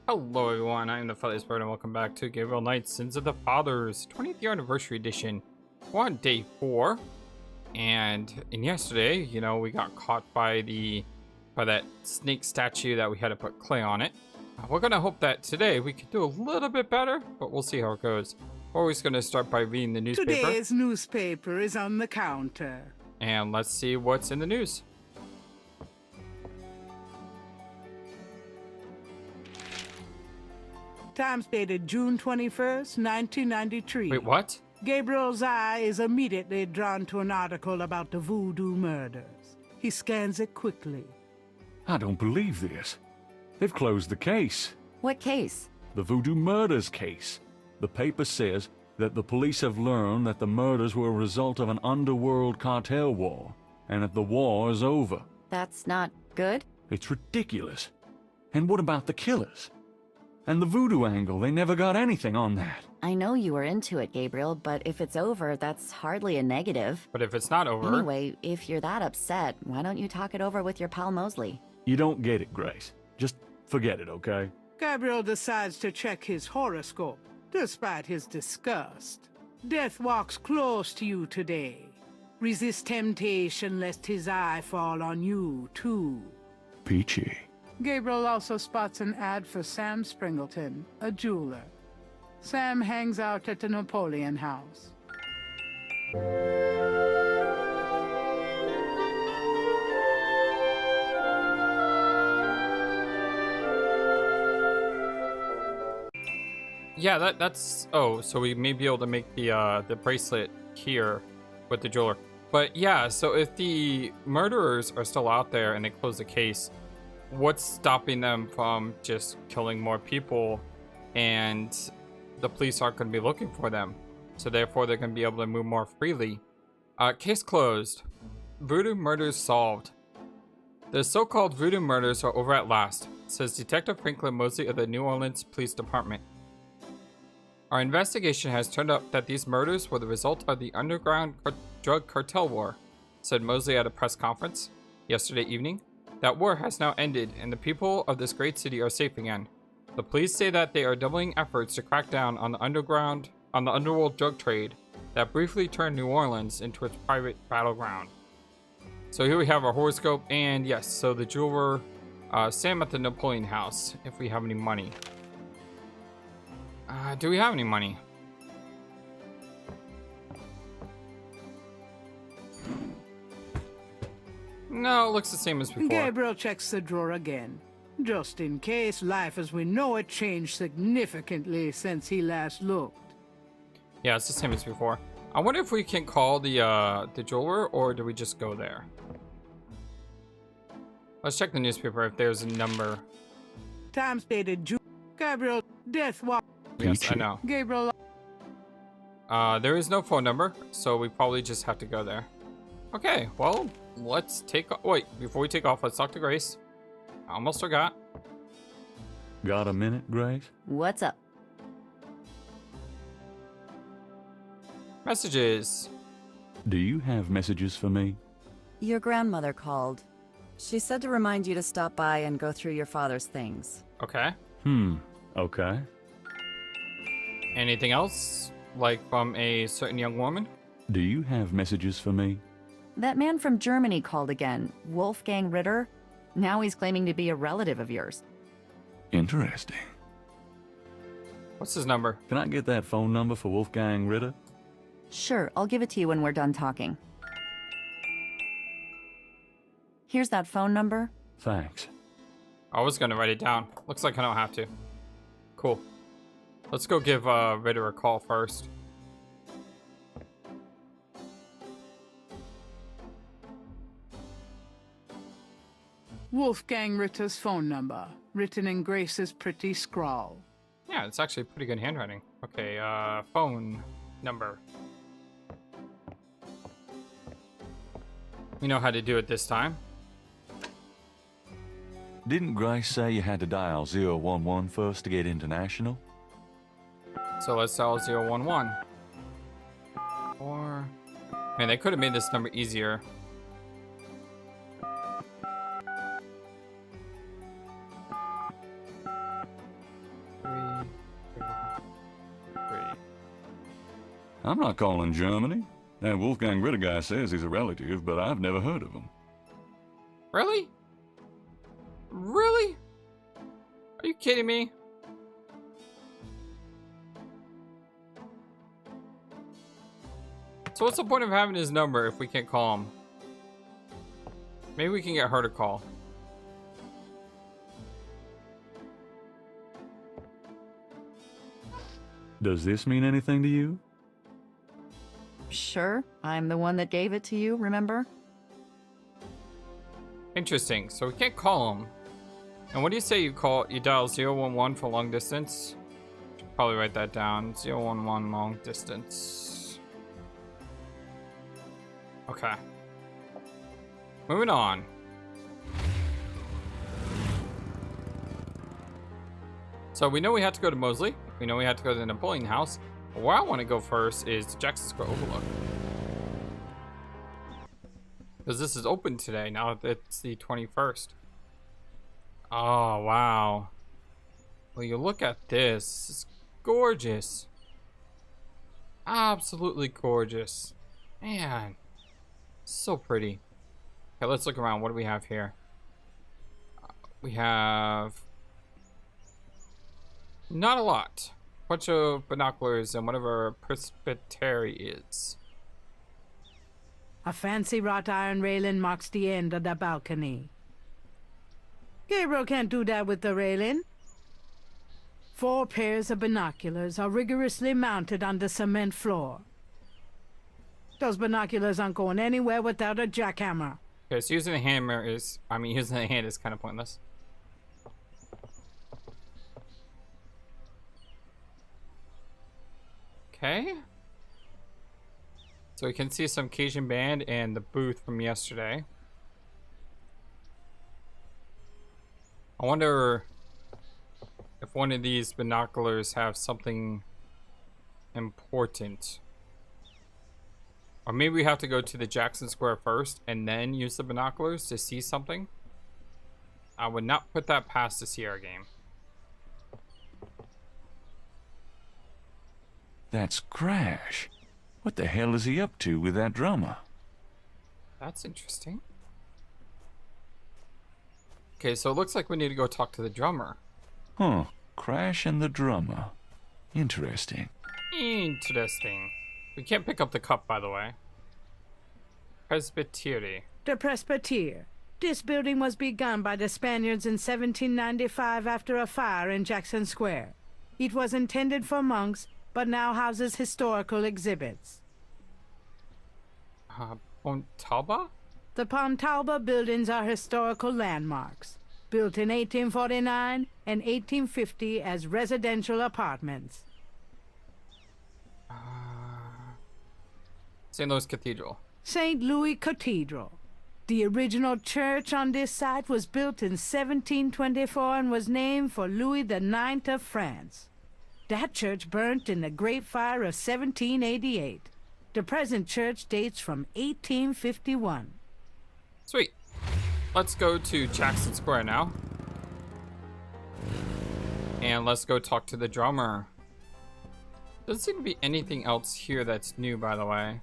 Hello everyone, I am the FlightlessBird and welcome back to Gabriel Knight's Sins of the Fathers 20th year anniversary edition. We're on day 4, and yesterday, we got caught by that snake statue that we had to put clay on it. We're gonna hope that today we can do a little bit better, but we'll see how it goes. We're always gonna start by reading the newspaper. Today's newspaper is on the counter. And let's see what's in the news. Times dated June 21st, 1993. Wait, what? Gabriel's eye is immediately drawn to an article about the Voodoo Murders. He scans it quickly. I don't believe this. They've closed the case. What case? The Voodoo Murders case. The paper says that the police have learned that the murders were a result of an underworld cartel war, and that the war is over. That's not good? It's ridiculous. And what about the killers? And the voodoo angle, they never got anything on that. I know you were into it, Gabriel, but if it's over, that's hardly a negative. But if it's not over... Anyway, if you're that upset, why don't you talk it over with your pal Mosley? You don't get it, Grace. Just forget it, okay? Gabriel decides to check his horoscope, despite his disgust. Death walks close to you today. Resist temptation lest his eye fall on you, too. Peachy. Gabriel also spots an ad for Sam Springleton, a jeweler. Sam hangs out at the Napoleon House. Yeah, that's... Oh, so we may be able to make the bracelet here with the jeweler. But yeah, so if the murderers are still out there and they close the case, what's stopping them from just killing more people, and the police aren't going to be looking for them, so therefore they're going to be able to move more freely. Case closed. Voodoo Murders solved. The so-called Voodoo Murders are over at last, says Detective Franklin Mosley of the New Orleans Police Department. Our investigation has turned up that these murders were the result of the underground drug cartel war, said Mosley at a press conference yesterday evening. That war has now ended, and the people of this great city are safe again. The police say that they are doubling efforts to crack down on the underworld drug trade that briefly turned New Orleans into its private battleground. So here we have our horoscope, and yes, so the jeweler, Sam at the Napoleon House, if we have any money. Do we have any money? No, it looks the same as before. Gabriel checks the drawer again. Just in case, life as we know it changed significantly since he last looked. Yeah, it's the same as before. I wonder if we can call the jeweler, or do we just go there? Let's check the newspaper if there's a number. Times dated June. Gabriel, death walk. Yes, I know. Gabriel. There is no phone number, so we probably just have to go there. Okay, well, let's take off. Wait, before we take off, let's talk to Grace. I almost forgot. Got a minute, Grace? What's up? Messages. Do you have messages for me? Your grandmother called. She said to remind you to stop by and go through your father's things. Okay. Okay. Anything else? Like from a certain young woman? Do you have messages for me? That man from Germany called again, Wolfgang Ritter. Now he's claiming to be a relative of yours. Interesting. What's his number? Can I get that phone number for Wolfgang Ritter? Sure, I'll give it to you when we're done talking. Here's that phone number. Thanks. I was gonna write it down. Looks like I don't have to. Cool. Let's go give Ritter a call first. Wolfgang Ritter's phone number, written in Grace's pretty scrawl. Yeah, it's actually pretty good handwriting. Okay, phone number. We know how to do it this time. Didn't Grace say you had to dial 011 first to get international? So let's dial 011. Or... Man, they could have made this number easier. 3. I'm not calling Germany. That Wolfgang Ritter guy says he's a relative, but I've never heard of him. Really? Really? Are you kidding me? So what's the point of having his number if we can't call him? Maybe we can get her to call. Does this mean anything to you? Sure, I'm the one that gave it to you, remember? Interesting. So we can't call him. And what do you say you dial 011 for long distance? Should probably write that down. 011 long distance. Okay. Moving on. So we know we have to go to Mosley. We know we have to go to the Napoleon House. But where I want to go first is Jackson Square Overlook. Because this is open today, now that it's the 21st. Oh, wow. Well, you look at this. It's gorgeous. Absolutely gorgeous. Man. So pretty. Okay, let's look around. What do we have here? We have... not a lot. Bunch of binoculars and whatever presbytery is. A fancy wrought iron railing marks the end of the balcony. Gabriel can't do that with the railing. 4 pairs of binoculars are rigorously mounted on the cement floor. Those binoculars aren't going anywhere without a jackhammer. Okay, so using a hammer is... using a hand is kind of pointless. Okay. So we can see some Cajun band and the booth from yesterday. I wonder if one of these binoculars have something important. Or maybe we have to go to the Jackson Square first and then use the binoculars to see something. I would not put that past the Sierra game. That's Crash. What the hell is he up to with that drummer? That's interesting. Okay, so it looks like we need to go talk to the drummer. Huh. Crash and the drummer. Interesting. Interesting. We can't pick up the cup, by the way. Presbytery. The Presbytere. This building was begun by the Spaniards in 1795 after a fire in Jackson Square. It was intended for monks, but now houses historical exhibits. Pontalba? The Pontalba buildings are historical landmarks, built in 1849 and 1850 as residential apartments. St. Louis Cathedral. St. Louis Cathedral. The original church on this site was built in 1724 and was named for Louis IX of France. That church burnt in the Great Fire of 1788. The present church dates from 1851. Sweet. Let's go to Jackson Square now. And let's go talk to the drummer. Doesn't seem to be anything else here that's new, by the way.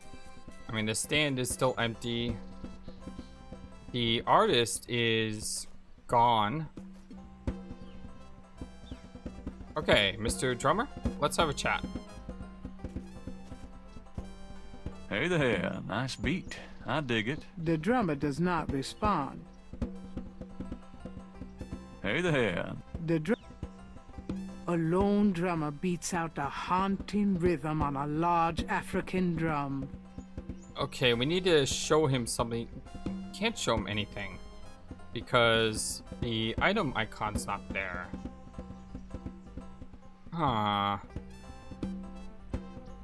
The stand is still empty. The artist is gone. Okay, Mr. Drummer, let's have a chat. Hey there, nice beat. I dig it. The drummer does not respond. Hey there. A lone drummer beats out a haunting rhythm on a large African drum. Okay, we need to show him something. Can't show him anything because the item icon's not there. Huh.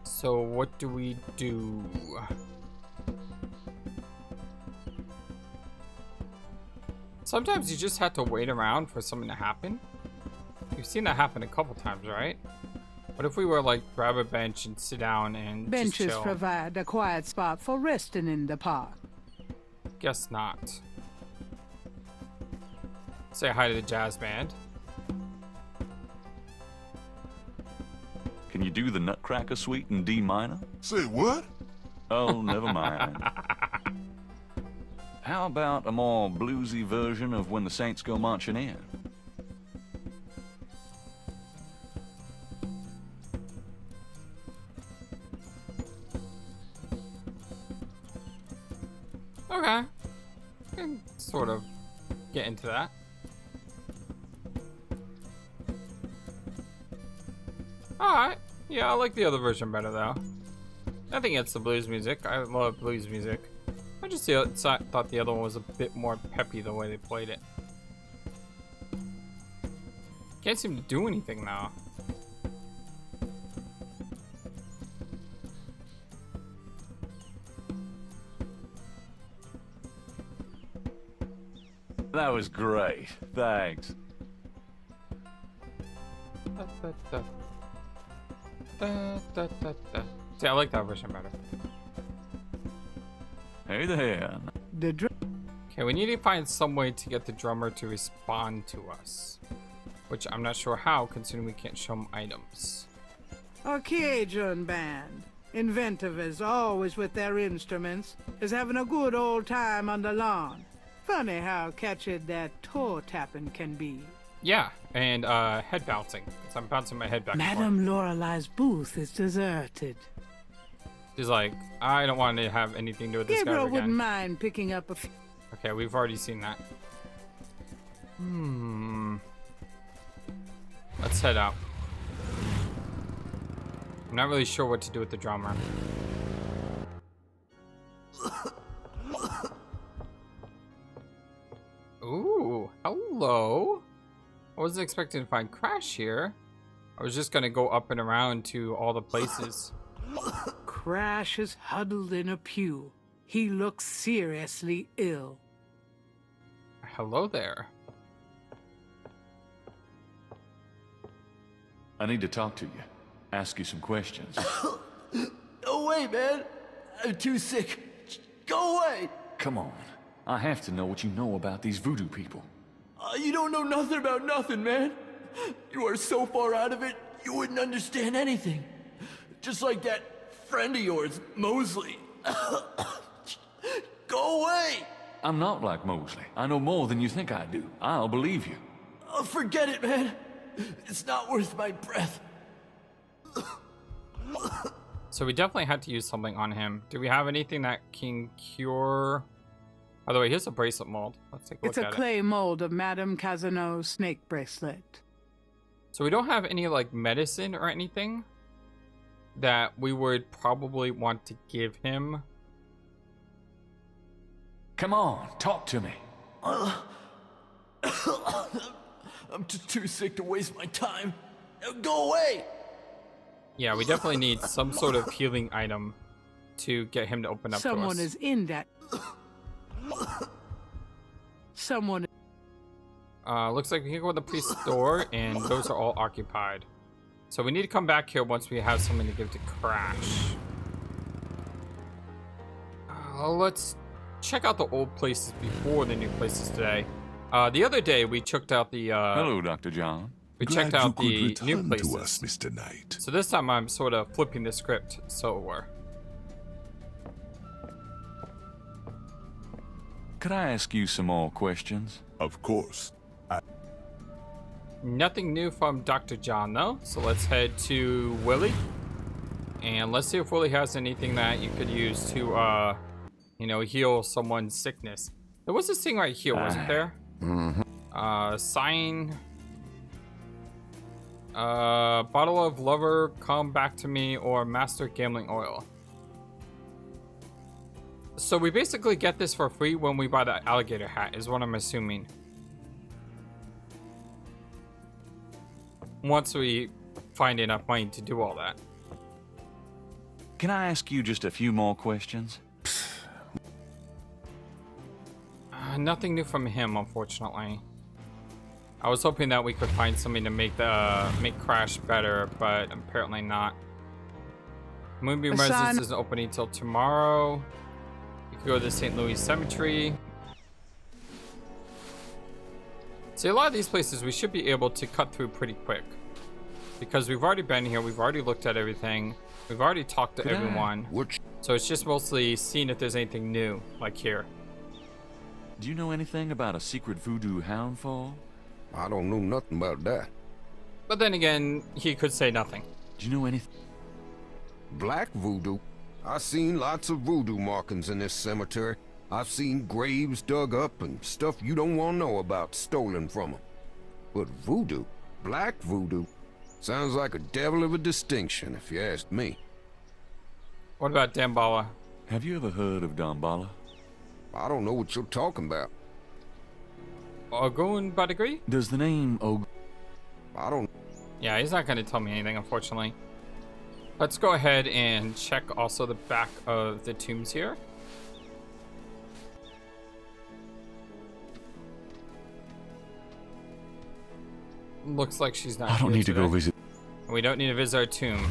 So what do we do? Sometimes you just have to wait around for something to happen. You've seen that happen a couple times, right? What if we were like grab a bench and sit down and Benches just chill? provide a quiet spot for resting in the park. Guess not. Say hi to the jazz band. Can you do the Nutcracker Suite in D minor? Say what? Oh, never mind. How about a more bluesy version of When the Saints Go Marching In? Okay. I can sort of get into that. Alright. Yeah, I like the other version better though. I think it's the blues music. I love blues music. I just thought the other one was a bit more peppy the way they played it. Can't seem to do anything now. That was great. Thanks. See, I like that version better. Hey there. Okay, we need to find some way to get the drummer to respond to us. Which I'm not sure how, considering we can't show him items. A Cajun band, inventive as always with their instruments, is having a good old time on the lawn. Funny how catchy that toe tapping can be. Yeah, and head bouncing. So I'm bouncing my head back and forth. Madame Lorelei's booth is deserted. He's like, I don't want to have anything to do with this guy Gabriel again. wouldn't mind picking up a few. Okay, we've already seen that. Let's head out. I'm not really sure what to do with the drummer. Ooh, hello. I wasn't expecting to find Crash here. I was just gonna go up and around to all the places. Crash is huddled in a pew. He looks seriously ill. Hello there. I need to talk to you. Ask you some questions. No way, man. I'm too sick. Go away. Come on. I have to know what you know about these voodoo people. You don't know nothing about nothing, man. You are so far out of it, you wouldn't understand anything. Just like that friend of yours, Mosley. Go away. I'm not like Mosley. I know more than you think I do. I'll believe you. Forget it, man. It's not worth my breath. So we definitely had to use something on him. Do we have anything that can cure? By the way, here's a bracelet mold. Let's take a look It's a at it. clay mold of Madame Casano's snake bracelet. So we don't have any like medicine or anything that we would probably want to give him. Come on, talk to me. I'm just too sick to waste my time. Now go away. Yeah, we definitely need some sort of healing item to get him to open up to Someone us. is in that. Someone. Looks like we can go to the priest's door, and those are all occupied. So we need to come back here once we have something to give to Crash. Let's check out the old places before the new places today. The other day we checked out the. Hello, Dr. John. We checked out the new places. To us, Mr. Knight. So this time I'm sort of flipping the script, so we're. Could I ask you some more questions? Of course. Nothing new from Dr. John though, so let's head to Willie. And let's see if Willie has anything that you could use to, you know, heal someone's sickness. There was this thing right here, wasn't there? Sign. Bottle of lover, come back to me, or master gambling oil. So we basically get this for free when we buy the alligator hat, is what I'm assuming. Once we find enough money to do all that. Can I ask you just a few more questions? Nothing new from him, unfortunately. I was hoping that we could find something to make Crash better, but apparently not. Moonbeam Residence isn't opening until tomorrow. We could go to the St. Louis Cemetery. See, a lot of these places we should be able to cut through pretty quick. because we've already been here, we've already looked at everything, we've already talked to everyone. So it's just mostly seeing if there's anything new, like here. Do you know anything about a secret voodoo hound fall? I don't know nothing about that. But then again, he could say nothing. Do you know anything? Black voodoo? I've seen lots of voodoo markings in this cemetery. I've seen graves dug up and stuff you don't want to know about stolen from them. But voodoo? Black voodoo? Sounds like a devil of a distinction, if you ask me. What about Damballa? Have you ever heard of Damballa? I don't know what you're talking about. Ogun Badagri? Does the name I don't... Yeah, he's not going to tell me anything, unfortunately. Let's go ahead and check also the back of the tombs here. Looks like she's not. I don't here need to go today. visit. We don't need to visit our tomb.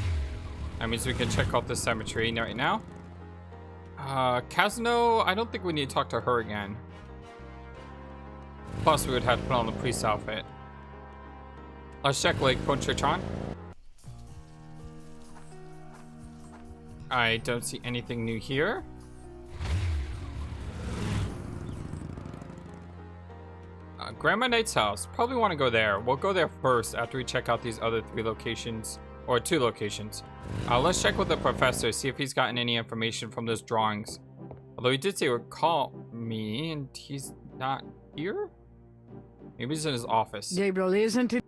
That means we can check out the cemetery right now. Casino, I don't think we need to talk to her again. Plus, we would have to put on the priest outfit. Let's check Lake Pontchartrain. I don't see anything new here. Grandma Knight's house. Probably want to go there. We'll go there first after we check out these other 3 locations. Or 2 locations. Let's check with the professor, see if he's gotten any information from those drawings. Although he did say he would call me, and he's not here? Maybe he's in his office. Gabriel, isn't it?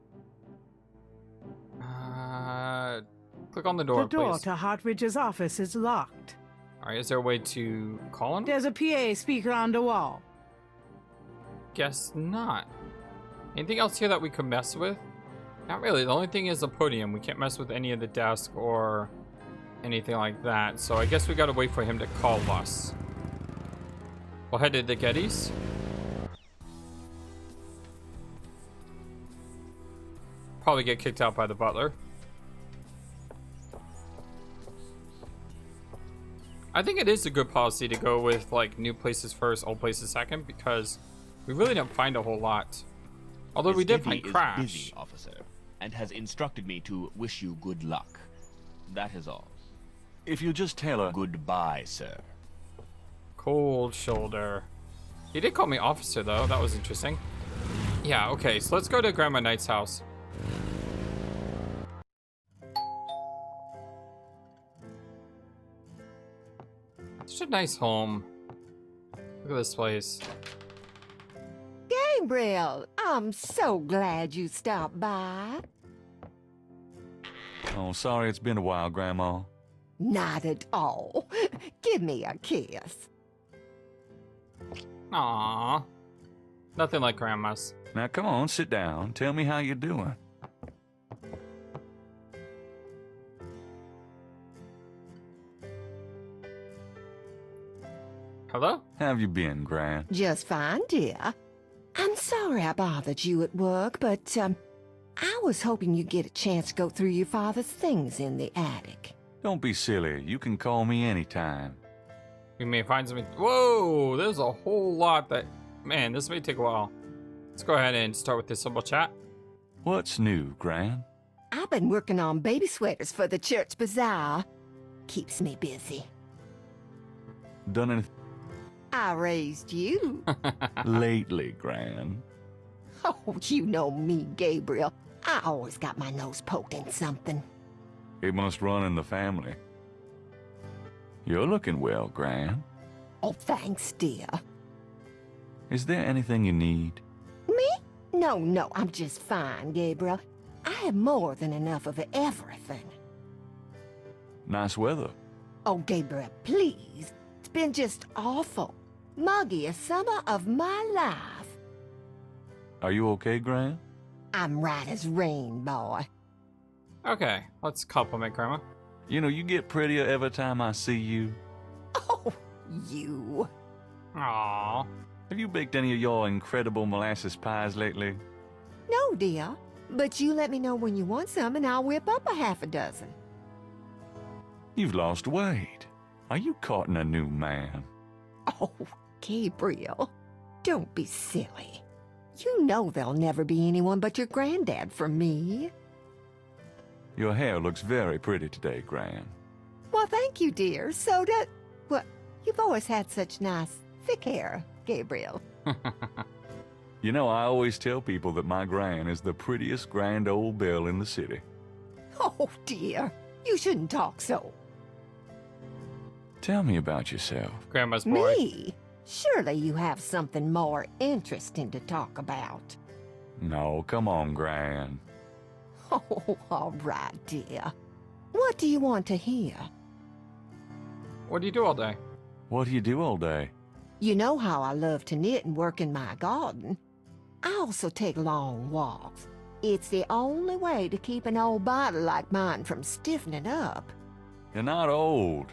Click on the door, The door please. to Hartridge's office is locked. Alright, is there a way to call him? There's a PA speaker on the wall. Guess not. Anything else here that we could mess with? Not really. The only thing is the podium. We can't mess with any of the desk or anything like that. So I guess we gotta wait for him to call us. We'll head to the Gettys. Probably get kicked out by the butler. I think it is a good policy to go with like new places first, old places second, because we really didn't find a whole lot. Although we did find Crash. Is busy, officer, and has instructed me to wish you good luck. That is all. If you just tell her. Goodbye, sir. Cold shoulder. He did call me officer though. That was interesting. Yeah, okay, so let's go to Grandma Knight's house. Such a nice home. Look at this place. Gabriel, I'm so glad you stopped by. Oh, sorry, it's been a while, Grandma. Not at all. Give me a kiss. Aww. Nothing like Grandma's. Now, come on, sit down. Tell me how you're doing. Hello? How have you been, Gran? Just fine, dear. I'm sorry I bothered you at work, but, I was hoping you'd get a chance to go through your father's things in the attic. Don't be silly. You can call me anytime. We may find something. Whoa, there's a whole lot that. Man, this may take a while. Let's go ahead and start with this simple chat. What's new, Gran? I've been working on baby sweaters for the church bazaar. Keeps me busy. Done anything I raised you. lately, Gran? Oh, you know me, Gabriel. I always got my nose poked in something. It must run in the family. You're looking well, Gran. Oh, thanks, dear. Is there anything you need? Me? No, I'm just fine, Gabriel. I have more than enough of everything. Nice weather. Oh, Gabriel, please. It's been just awful. Muggiest summer of my life. Are you okay, Gran? I'm right as rain, boy. Okay, let's compliment Grandma. You know, you get prettier every time I see you. Oh, you. Aww. Have you baked any of your incredible molasses pies lately? No, dear. But you let me know when you want some and I'll whip up a half a dozen. You've lost weight. Are you courting a new man? Oh, Gabriel, don't be silly. You know there'll never be anyone but your granddad for me. Your hair looks very pretty today, Gran. Well, thank you, dear. So does... Well, you've always had such nice, thick hair, Gabriel. You know, I always tell people that my Gran is the prettiest grand old belle in the city. Oh, dear. You shouldn't talk so. Tell me about yourself. Grandma's boy. Me? Surely you have something more interesting to talk about. No, come on, Gran. Oh, all right, dear. What do you want to hear? What do you do all day? What do you do all day? You know how I love to knit and work in my garden. I also take long walks. It's the only way to keep an old body like mine from stiffening up. You're not old.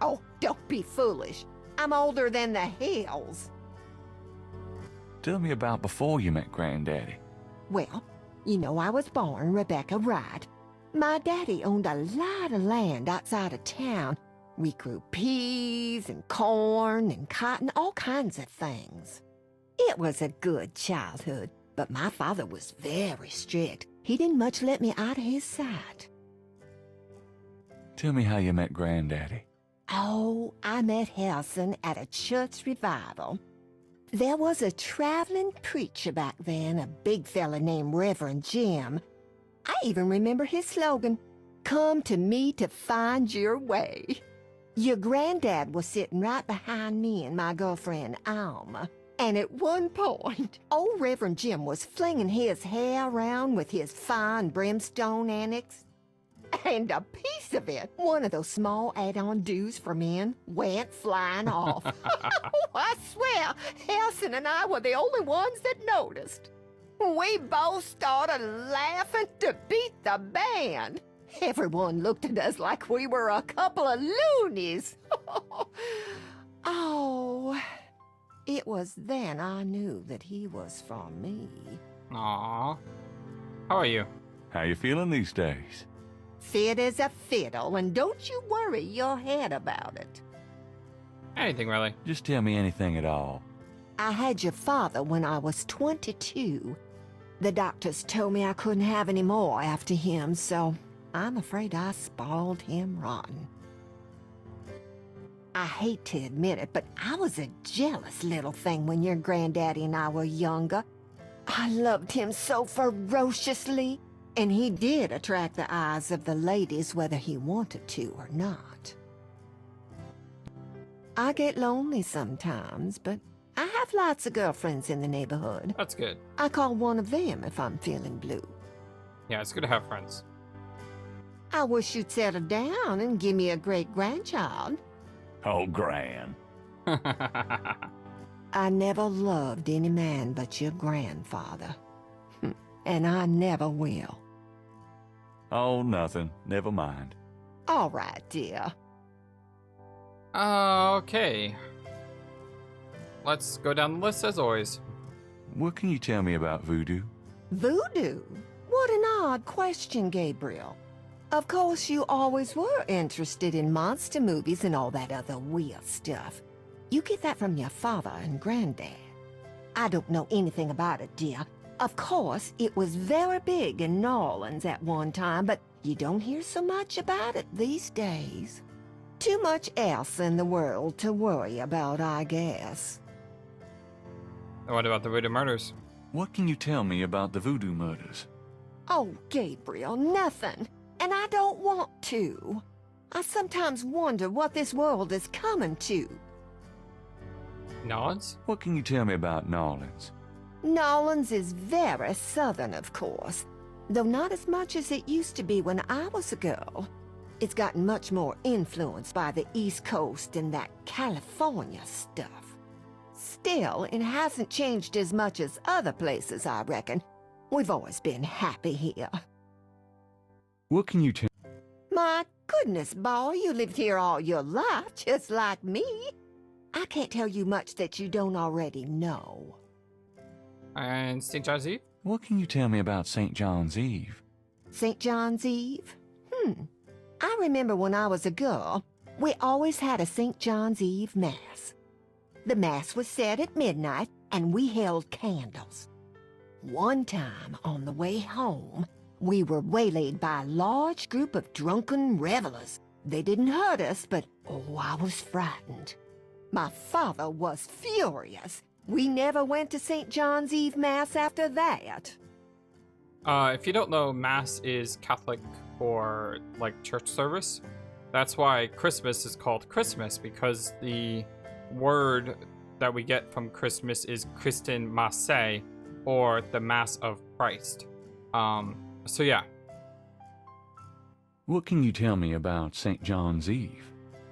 Oh, don't be foolish. I'm older than the hills. Tell me about before you met Granddaddy. Well, you know I was born Rebecca Wright. My daddy owned a lot of land outside of town. We grew peas and corn and cotton, all kinds of things. It was a good childhood, but my father was very strict. He didn't much let me out of his sight. Tell me how you met Granddaddy. Oh, I met Harrison at a church revival. There was a traveling preacher back then, a big fella named Reverend Jim. I even remember his slogan, "Come to me to find your way." Your granddad was sitting right behind me and my girlfriend, Alma. And at one point, old Reverend Jim was flinging his hair around with his fine brimstone annex. And a piece of it, one of those small add-on do's for men, went flying off. Oh, I swear, Harrison and I were the only ones that noticed. We both started laughing to beat the band. Everyone looked at us like we were a couple of loonies. Oh, it was then I knew that he was for me. Aww. How are you? How you feeling these days? Fit as a fiddle, and don't you worry your head about it. Anything, really. Just tell me anything at all. I had your father when I was 22. The doctors told me I couldn't have any more after him, so I'm afraid I spoiled him rotten. I hate to admit it, but I was a jealous little thing when your granddaddy and I were younger. I loved him so ferociously. And he did attract the eyes of the ladies whether he wanted to or not. I get lonely sometimes, but I have lots of girlfriends in the neighborhood. That's good. I call one of them if I'm feeling blue. Yeah, it's good to have friends. I wish you'd settle down and give me a great-grandchild. Oh, Gran. I never loved any man but your grandfather. And I never will. Oh, nothing. Never mind. All right, dear. Okay. Let's go down the list as always. What can you tell me about voodoo? Voodoo? What an odd question, Gabriel. Of course, you always were interested in monster movies and all that other weird stuff. You get that from your father and granddad. I don't know anything about it, dear. Of course, it was very big in New Orleans at one time, but you don't hear so much about it these days. Too much else in the world to worry about, I guess. And what about the Voodoo Murders? What can you tell me about the Voodoo Murders? Oh, Gabriel, nothing. And I don't want to. I sometimes wonder what this world is coming to. Nods? What can you tell me about New Orleans? New Orleans is very southern, of course, though not as much as it used to be when I was a girl. It's gotten much more influenced by the East Coast and that California stuff. Still, it hasn't changed as much as other places, I reckon. We've always been happy here. What can you tell? My goodness, boy, you lived here all your life, just like me. I can't tell you much that you don't already know. And St. John's Eve? What can you tell me about St. John's Eve? St. John's Eve? I remember when I was a girl, we always had a St. John's Eve Mass. The Mass was said at midnight, and we held candles. One time, on the way home, We were waylaid by a large group of drunken revelers. They didn't hurt us, but oh, I was frightened. My father was furious. We never went to St. John's Eve Mass after that. If you don't know, Mass is Catholic or like church service. That's why Christmas is called Christmas, because the word that we get from Christmas is Christen Masse, or the Mass of Christ. So yeah. What can you tell me about St. John's Eve?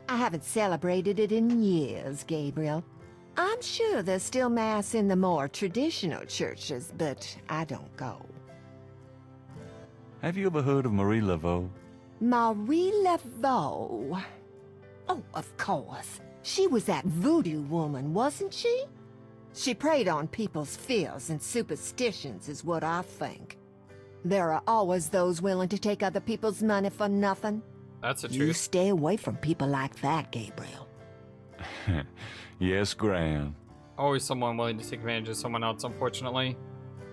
I haven't celebrated it in years, Gabriel. I'm sure there's still Mass in the more traditional churches, but I don't go. Have you ever heard of Marie Laveau? Marie Laveau? Oh, of course. She was that voodoo woman, wasn't she? She preyed on people's fears and superstitions, is what I think. There are always those willing to take other people's money for nothing. That's the You truth. stay away from people like that, Gabriel. Yes, Gran. Always someone willing to take advantage of someone else, unfortunately.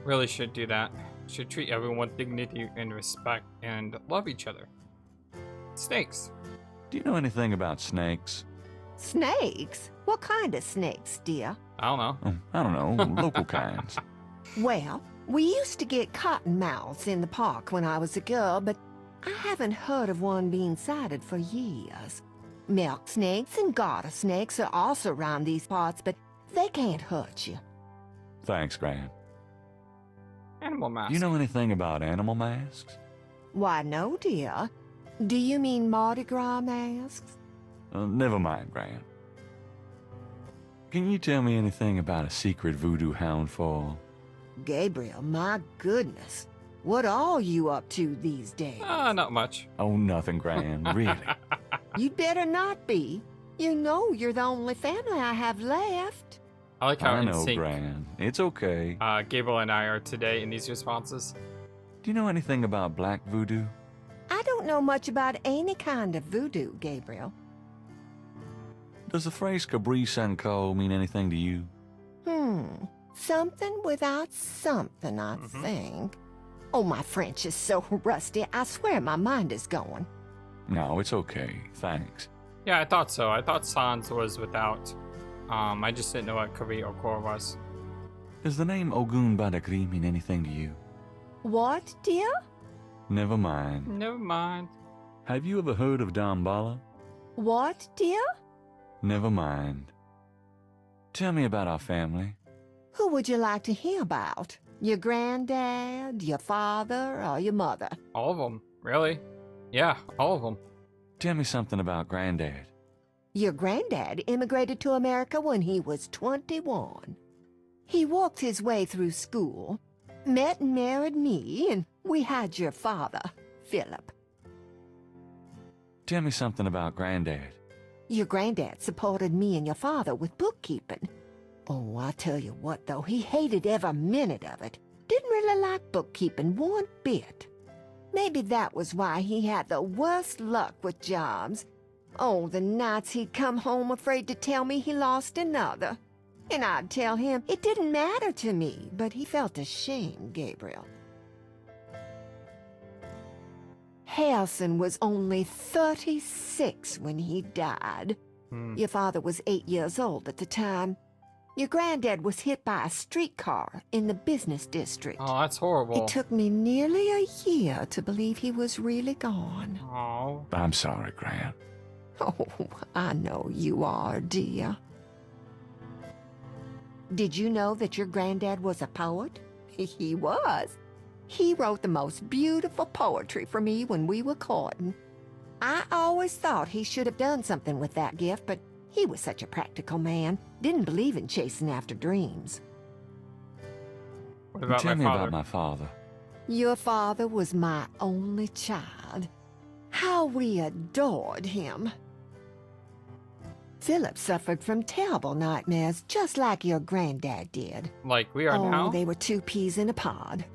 Really should do that. Should treat everyone with dignity and respect and love each other. Snakes. Do you know anything about snakes? Snakes? What kind of snakes, dear? I don't know. Oh, I don't know, local kinds. Well, we used to get cottonmouths in the park when I was a girl, but I haven't heard of one being sighted for years. Milk snakes and garter snakes are also around these parts, but they can't hurt you. Thanks, Gran. Animal mask. Do you know anything about animal masks? Why, no, dear. Do you mean Mardi Gras masks? Never mind, Gran. Can you tell me anything about a secret voodoo hound fall? Gabriel, my goodness. What are you up to these days? Not much. Oh, nothing, Gran, really. You'd better not be. You know you're the only family I have left. I like how I in know, sync Gran. It's okay. Gabriel and I are today in these responses. Do you know anything about black voodoo? I don't know much about any kind of voodoo, Gabriel. Does the phrase Cabri Sanko mean anything to you? Something without something, I think. Oh, my French is so rusty, I swear my mind is going. No, it's okay. Thanks. Yeah, I thought so. I thought Sans was without. I just didn't know what Kari or Kor was. Does the name Ogun Badakri mean anything to you? What, dear? Never mind. Never mind. Have you ever heard of Dambala? What, dear? Never mind. Tell me about our family. Who would you like to hear about? Your granddad, your father, or your mother? All of them, really? Yeah, all of them. Tell me something about Granddad. Your granddad immigrated to America when he was 21. He walked his way through school, met and married me, and we had your father, Philip. Tell me something about Granddad. Your granddad supported me and your father with bookkeeping. Oh, I tell you what, though, he hated every minute of it. Didn't really like bookkeeping one bit. Maybe that was why he had the worst luck with jobs. Oh, the nights he'd come home afraid to tell me he lost another. And I'd tell him it didn't matter to me, but he felt ashamed, Gabriel. Harrison was only 36 when he died. Your father was 8 years old at the time. Your granddad was hit by a streetcar in the business district. Oh, that's horrible. It took me nearly a year to believe he was really gone. Oh. I'm sorry, Gran. Oh, I know you are, dear. Did you know that your granddad was a poet? He was. He wrote the most beautiful poetry for me when we were courting. I always thought he should have done something with that gift, but he was such a practical man, didn't believe in chasing after dreams. What about Tell my me father? about my father. Your father was my only child. How we adored him. Philip suffered from terrible nightmares, just like your granddad did. Like we are now? They were two peas in a pod.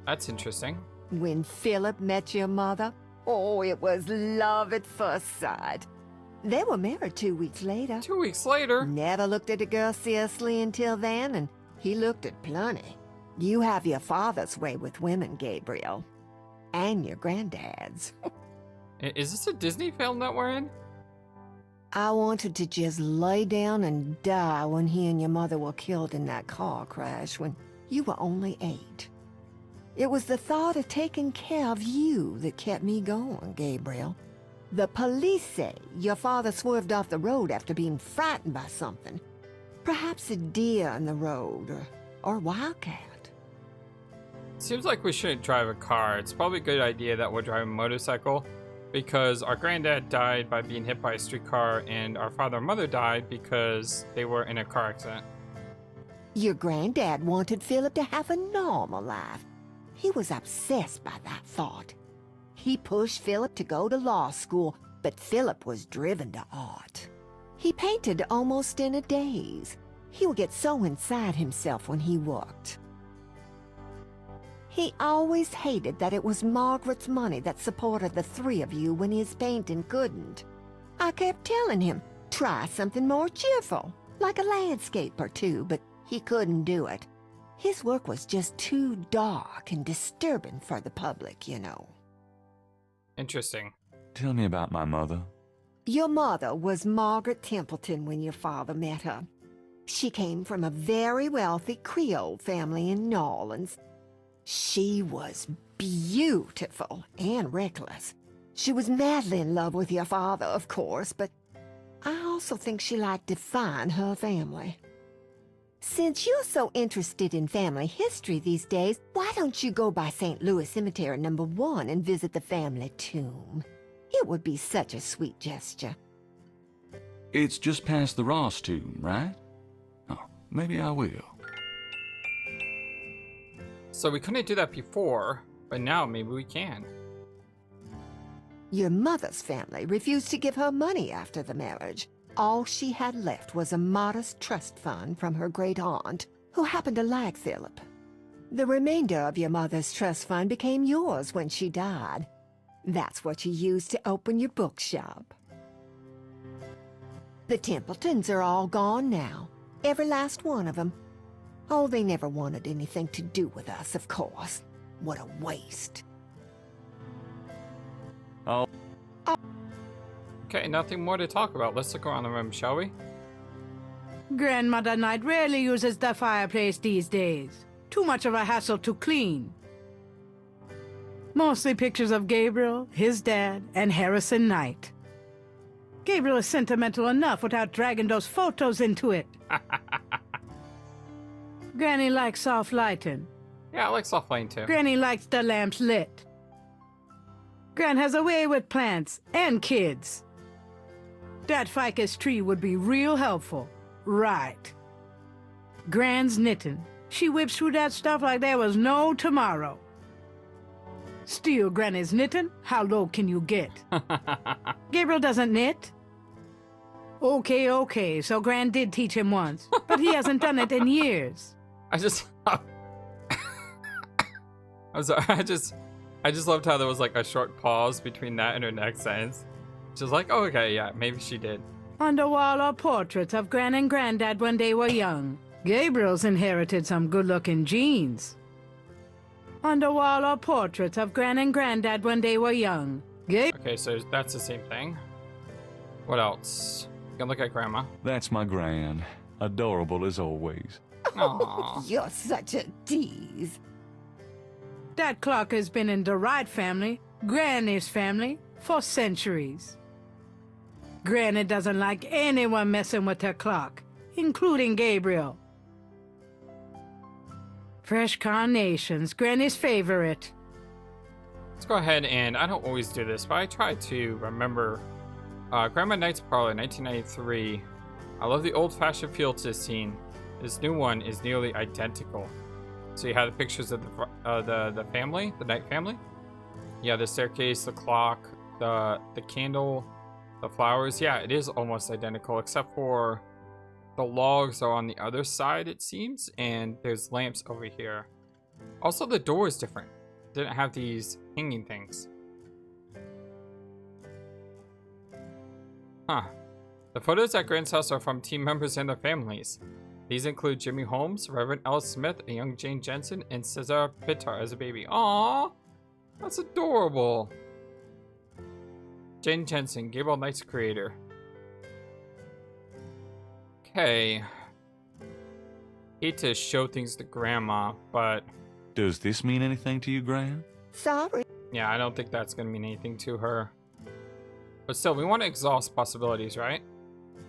That's interesting. When Philip met your mother, oh, it was love at first sight. They were married 2 weeks later. 2 weeks later? Never looked at a girl seriously until then, and he looked at plenty. You have your father's way with women, Gabriel. and your granddad's. Is this a Disney film that we're in? I wanted to just lay down and die when he and your mother were killed in that car crash when you were only 8. It was the thought of taking care of you that kept me going, Gabriel. The police say your father swerved off the road after being frightened by something. Perhaps a deer in the road, or wildcat. Seems like we shouldn't drive a car. It's probably a good idea that we'll drive a motorcycle, because our granddad died by being hit by a streetcar, and our father and mother died because they were in a car accident. Your granddad wanted Philip to have a normal life. He was obsessed by that thought. He pushed Philip to go to law school, but Philip was driven to art. He painted almost in a daze. He would get so inside himself when he worked. He always hated that it was Margaret's money that supported the 3 of you when his painting couldn't. I kept telling him, try something more cheerful, like a landscape or two, but he couldn't do it. His work was just too dark and disturbing for the public, you know. Interesting. Tell me about my mother. Your mother was Margaret Templeton when your father met her. She came from a very wealthy Creole family in New Orleans. She was beautiful and reckless. She was madly in love with your father, of course, but I also think she liked to find her family. Since you're so interested in family history these days, why don't you go by St. Louis Cemetery No. 1 and visit the family tomb? It would be such a sweet gesture. It's just past the Ross tomb, right? Oh, maybe I will. So we couldn't do that before, but now maybe we can. Your mother's family refused to give her money after the marriage. All she had left was a modest trust fund from her great-aunt, who happened to like Philip. The remainder of your mother's trust fund became yours when she died. That's what you used to open your bookshop. The Templetons are all gone now, every last one of them. Oh, they never wanted anything to do with us, of course. What a waste. Oh. Okay, nothing more to talk about. Let's look around the room, shall we? Grandmother Knight rarely uses the fireplace these days. Too much of a hassle to clean. Mostly pictures of Gabriel, his dad, and Harrison Knight. Gabriel is sentimental enough without dragging those photos into it. Granny likes soft lighting. Yeah, I like soft lighting too. Granny likes the lamps lit. Gran has a way with plants and kids. That ficus tree would be real helpful. Right. Gran's knitting. She whips through that stuff like there was no tomorrow. Steal Granny's knitting? How low can you get? Gabriel doesn't knit? Okay, so Gran did teach him once, but he hasn't done it in years. I'm sorry, I just loved how there was like a short pause between that and her next sentence. She's like, oh, okay, yeah, maybe she did. On the wall are portraits of Gran and Granddad when they were young. Gabriel's inherited some good-looking genes. On the wall are portraits of Gran and Granddad when they were young. Okay, so that's the same thing. What else? You can look at Grandma. That's my gran. Adorable as always. Aww. You're such a tease. That clock has been in the Wright family, Granny's family, for centuries. Granny doesn't like anyone messing with her clock, including Gabriel. Fresh carnations, Granny's favorite. Let's go ahead and, I don't always do this, but I try to remember Grandma Knight's Parlor, 1993. I love the old-fashioned feel to this scene. This new one is nearly identical. So you have the pictures of the family, the Knight family. Yeah, the staircase, the clock, the candle, the flowers. Yeah, it is almost identical, except for the logs are on the other side, it seems, and there's lamps over here. Also, the door is different. It didn't have these hanging things. Huh. The photos at Grant's house are from team members and their families. These include Jimmy Holmes, Reverend Ellis Smith, a young Jane Jensen, and Cesar Pitar as a baby. Aww! That's adorable. Jane Jensen, Gabriel Knight's creator. Okay. Hate to show things to Grandma, but Does this mean anything to you, Gran? Sorry. yeah, I don't think that's gonna mean anything to her. But still, we want to exhaust possibilities, right?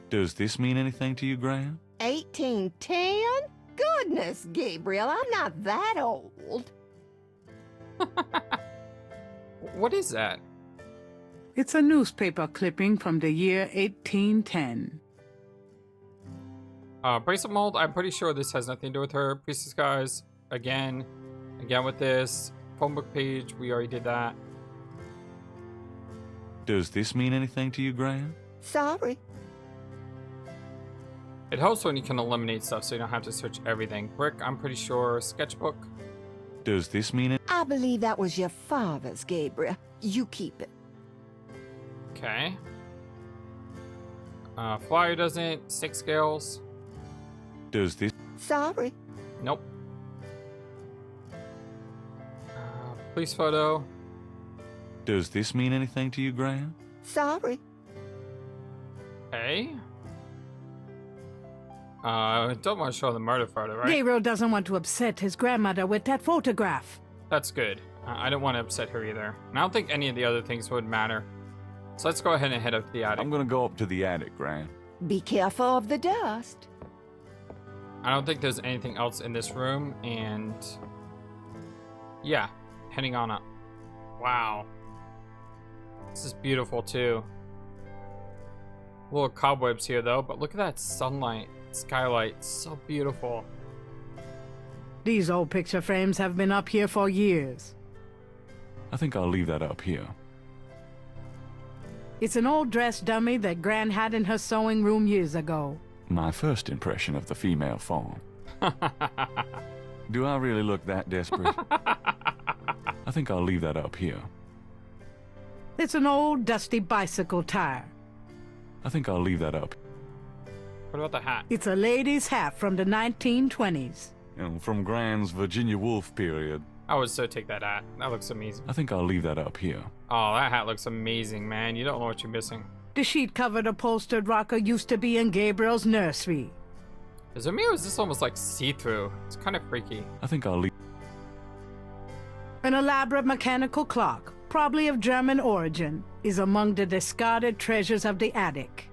Does this mean anything to you, Gran? 1810? Goodness, Gabriel, I'm not that old. What is that? It's a newspaper clipping from the year 1810. Bracelet mold, I'm pretty sure this has nothing to do with her. Priestess guys, again with this. Phone book page, we already did that. Does this mean anything to you, Gran? Sorry. It helps when you can eliminate stuff so you don't have to search everything. Brick, I'm pretty sure. Sketchbook. Does this mean it? I believe that was your father's, Gabriel. You keep it. Okay. Flyer doesn't. Stick scales. Does this? Sorry. Nope. Police photo. Does this mean anything to you, Gran? Sorry. Okay. Don't want to show the murder photo, right? Gabriel doesn't want to upset his grandmother with that photograph. That's good. I don't want to upset her either. And I don't think any of the other things would matter. So let's go ahead and head up to the attic. I'm gonna go up to the attic, Gran. Be careful of the dust. I don't think there's anything else in this room, and yeah, heading on up. Wow. This is beautiful too. Little cobwebs here though, but look at that sunlight, skylight, so beautiful. These old picture frames have been up here for years. I think I'll leave that up here. It's an old dress dummy that Gran had in her sewing room years ago. My first impression of the female form. Do I really look that desperate? I think I'll leave that up here. It's an old dusty bicycle tire. I think I'll leave that up. What about the hat? It's a lady's hat from the 1920s. From Gran's Virginia Woolf period. I would so take that hat. That looks amazing. I think I'll leave that up here. Oh, that hat looks amazing, man. You don't know what you're missing. The sheet-covered upholstered rocker used to be in Gabriel's nursery. Is it me or is this almost like see-through? It's kind of freaky. I think I'll leave. An elaborate mechanical clock, probably of German origin, is among the discarded treasures of the attic.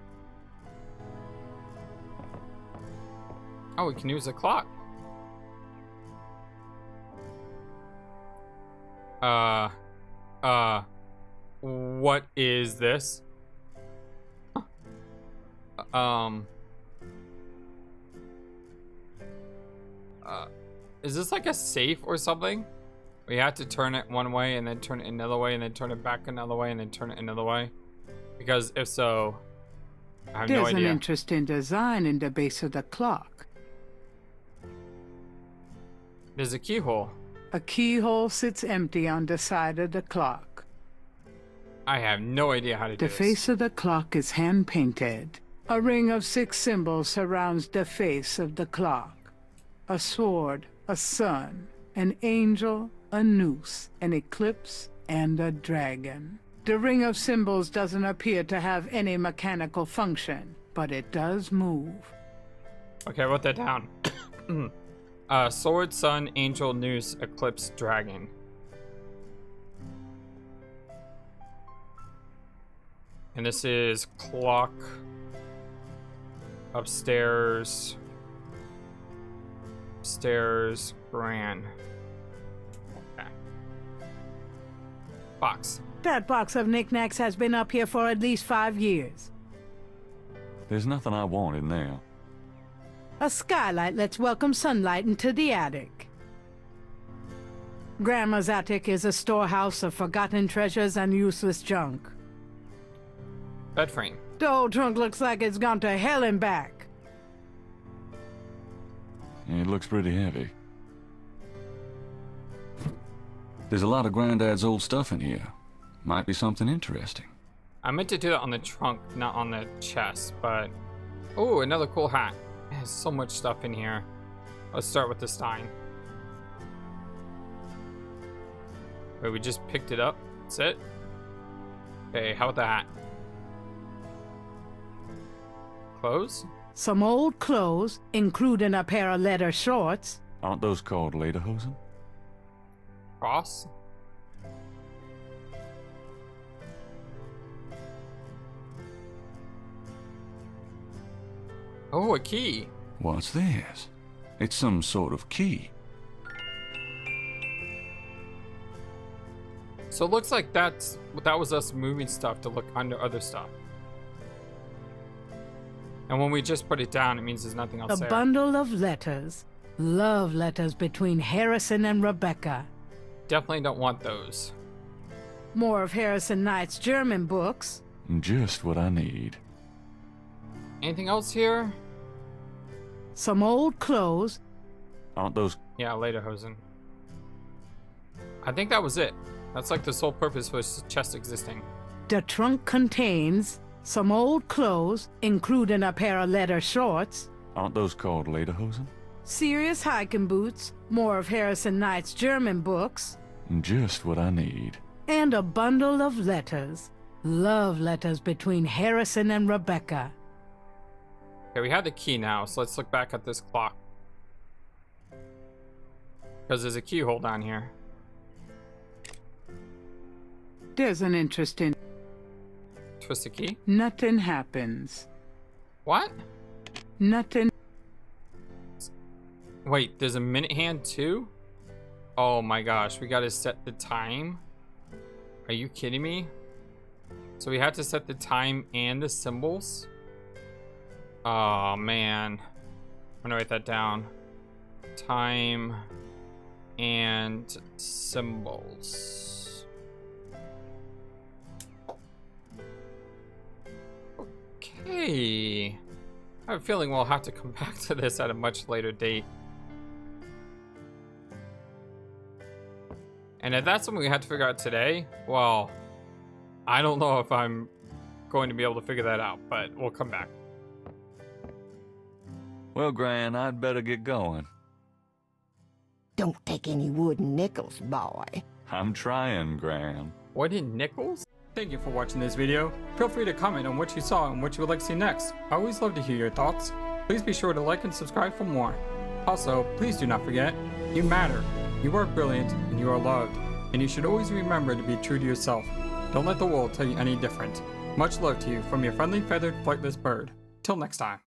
Oh, we can use the clock. What is this? Is this like a safe or something? We have to turn it one way and then turn it another way and then turn it back another way and then turn it another way? Because if so, I have no There's idea. an interesting design in the base of the clock. There's a keyhole. A keyhole sits empty on the side of the clock. I have no idea how to do The this. face of the clock is hand-painted. A ring of 6 symbols surrounds the face of the clock. A sword, a sun, an angel, a noose, an eclipse, and a dragon. The ring of symbols doesn't appear to have any mechanical function, but it does move. Okay, I wrote that down. Sword, sun, angel, noose, eclipse, dragon. And this is clock. Upstairs. Upstairs, Gran. Okay. Box. That box of knickknacks has been up here for at least 5 years. There's nothing I want in there. A skylight lets welcome sunlight into the attic. Grandma's attic is a storehouse of forgotten treasures and useless junk. Bed frame. The old trunk looks like it's gone to hell and back. It looks pretty heavy. There's a lot of Granddad's old stuff in here. Might be something interesting. I meant to do that on the trunk, not on the chest, but... Oh, another cool hat. There's so much stuff in here. Let's start with the Stein. Wait, we just picked it up? That's it? Okay, how about that? Clothes? Some old clothes, including a pair of leather shorts. Aren't those called lederhosen? Cross? Oh, a key. What's this? It's some sort of key. So it looks like that was us moving stuff to look under other stuff. And when we just put it down, it means there's nothing else A there. bundle of letters. Love letters between Harrison and Rebecca. Definitely don't want those. More of Harrison Knight's German books. Just what I need. Anything else here? Some old clothes. Aren't those... Yeah, lederhosen. I think that was it. That's like the sole purpose for this chest existing. The trunk contains some old clothes, including a pair of leather shorts. Aren't those called lederhosen? Serious hiking boots. More of Harrison Knight's German books. Just what I need. And a bundle of letters. Love letters between Harrison and Rebecca. Okay, we have the key now, so let's look back at this clock. Because there's a keyhole down here. There's an interesting... Twist the key? Nothing happens. What? Nothing... Wait, there's a minute hand too? Oh my gosh, we gotta set the time? Are you kidding me? So we have to set the time and the symbols? Oh man. I'm gonna write that down. Time and symbols. Okay. I have a feeling we'll have to come back to this at a much later date. And if that's something we had to figure out today, well, I don't know if I'm going to be able to figure that out, but we'll come back. Well, Gran, I'd better get going. Don't take any wooden nickels, boy. I'm trying, Gran. Wooden nickels? Thank you for watching this video. Feel free to comment on what you saw and what you would like to see next. I always love to hear your thoughts. Please be sure to like and subscribe for more. Also, please do not forget, you matter. You are brilliant and you are loved. And you should always remember to be true to yourself. Don't let the world tell you any different. Much love to you from your friendly feathered flightless bird. Till next time.